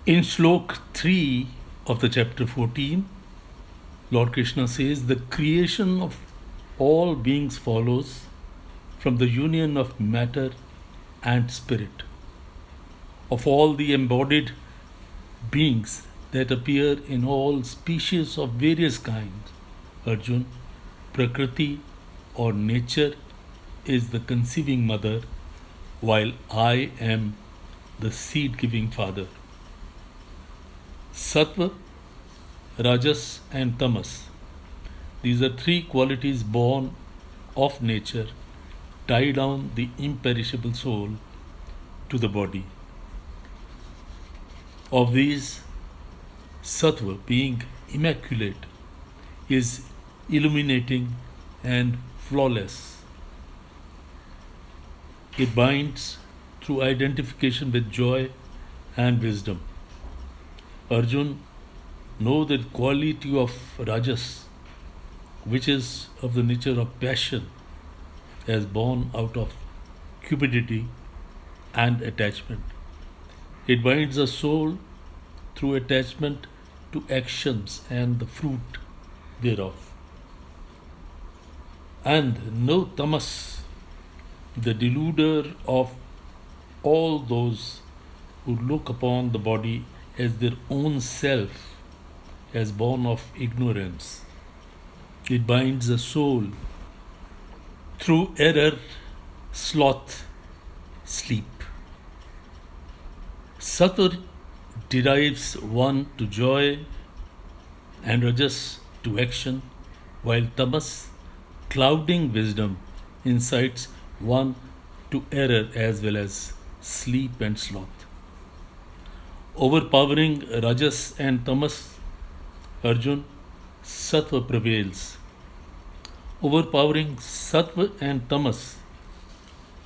In Shlok 3 of the chapter 14, Lord Krishna says, the creation of all beings follows from the union of matter and spirit. Of all the embodied beings that appear in all species of various kinds, Arjun, Prakriti or nature is the conceiving mother, while I am the seed-giving father. Sattva, Rajas and Tamas. These are three qualities born of nature, tie down the imperishable soul to the body. Of these, Sattva, being immaculate, is illuminating and flawless. It binds through identification with joy and wisdom. Arjun, know the quality of Rajas, which is of the nature of passion, as born out of cupidity and attachment. It binds the soul through attachment to actions and the fruit thereof. And know Tamas, the deluder of all those who look upon the body as their own self, as born of ignorance. It binds the soul through error, sloth, sleep. Sattva derives one to joy and Rajas to action, while Tamas, clouding wisdom, incites one to error as well as sleep and sloth. Overpowering Rajas and Tamas, Arjun, Sattva prevails. Overpowering Sattva and Tamas,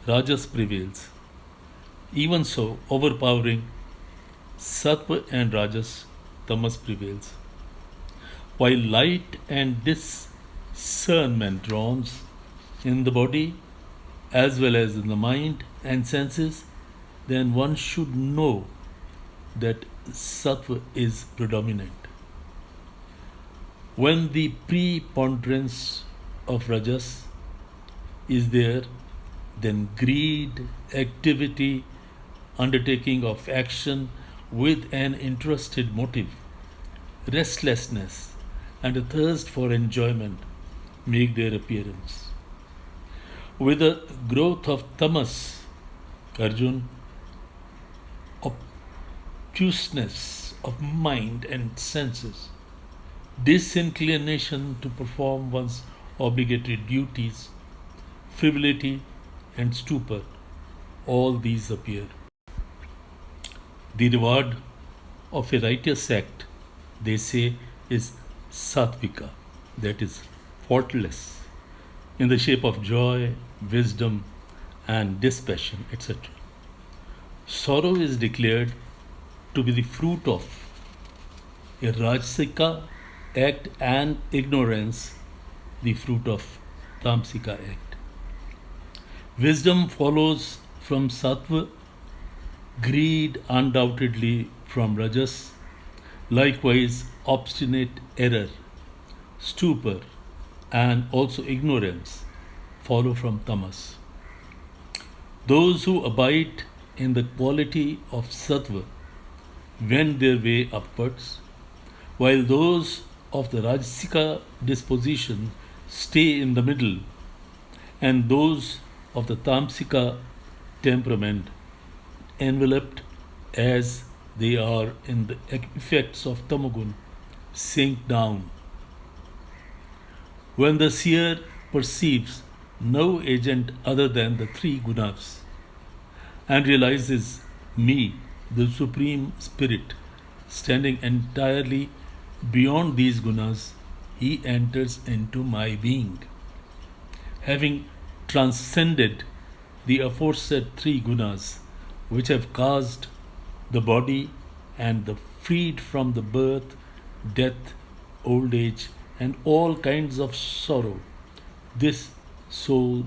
Rajas prevails. Even so, overpowering Sattva and Rajas, Tamas prevails. While light and discernment dawns in the body as well as in the mind and senses, then one should know that Sattva is predominant. When the preponderance of Rajas is there, then greed, activity, undertaking of action with an interested motive, restlessness, and a thirst for enjoyment make their appearance. With the growth of Tamas, Arjun, obtuseness of mind and senses, disinclination to perform one's obligatory duties, frivolity and stupor, all these appear. The reward of a righteous act, they say, is sattvika, that is faultless, in the shape of joy, wisdom and dispassion, etc. Sorrow is declared to be the fruit of a rajasika act and ignorance, the fruit of tamsika act. Wisdom follows from sattva, greed undoubtedly from rajas, likewise obstinate error, stupor and also ignorance follow from tamas. Those who abide in the quality of sattva wend their way upwards, while those of the rajasika disposition stay in the middle, and those of the tamsika temperament, enveloped as they are in the effects of tamogun, sink down. When the seer perceives no agent other than the 3Gunas and realizes me, the Supreme Spirit, standing entirely beyond these gunas, he enters into my being. Having transcended the aforesaid 3 gunas, which have caused the body and the freed from the birth, death, old age, and all kinds of sorrow, this soul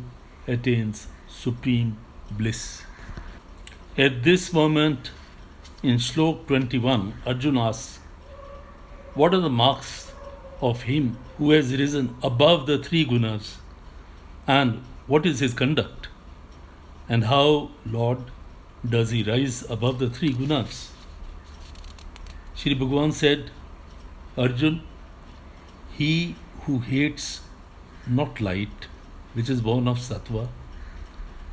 attains supreme bliss. At this moment, In Shlok 21, Arjuna asks, what are the marks of him who has risen above the 3 gunas, and what is his conduct? And how, Lord, does he rise above the 3 gunas? Shri Bhagavan said, Arjun, he who hates not light, which is born of sattva,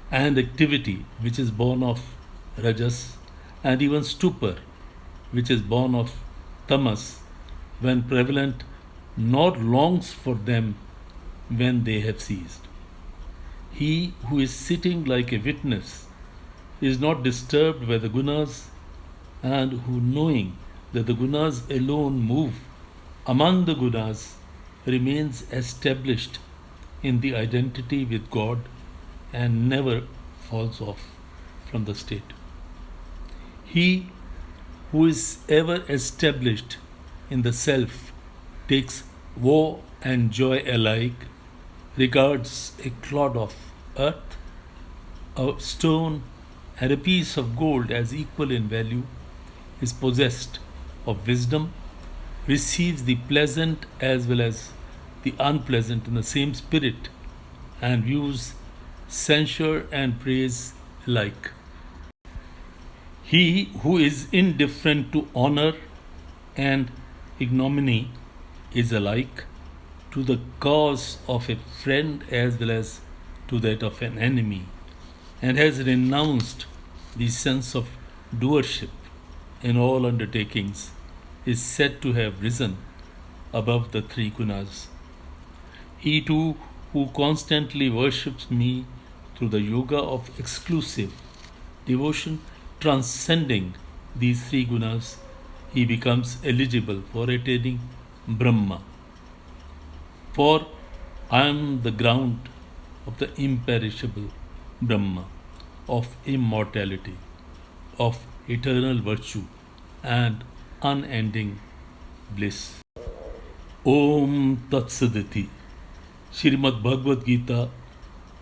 and activity, which is born of rajas, and even stupor, which is born of tamas, when prevalent, nor longs for them when they have ceased. He who is sitting like a witness is not disturbed by the gunas, and who, knowing that the gunas alone move among the gunas, remains established in the identity with God and never falls off from the state. He who is ever established in the self takes woe and joy alike, regards a clod of earth, a stone, and a piece of gold as equal in value, is possessed of wisdom, receives the pleasant as well as the unpleasant in the same spirit, and views censure and praise alike. He who is indifferent to honor and ignominy is alike to the cause of a friend as well as to that of an enemy, and has renounced the sense of doership in all undertakings, is said to have risen above the 3 gunas. He too who constantly worships me through the yoga of exclusive devotion transcending these 3 gunas, he becomes eligible for attaining Brahma. For I am the ground of the imperishable Brahma, of immortality, of eternal virtue and unending bliss. Om Tat Saditi. Srimad Bhagavad-Gita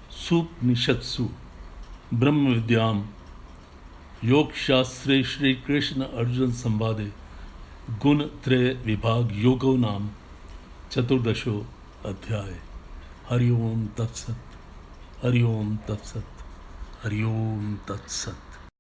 Supnishatsu Brahma Vidyam योग शास्त्रे श्री कृष्ण अर्जुन संवादे गुण त्रय विभाग योगो नाम चतुर्दशो अध्याय। हरि ओम तत्सत, हरि ओम तत्सत, हरि ओम तत्सत।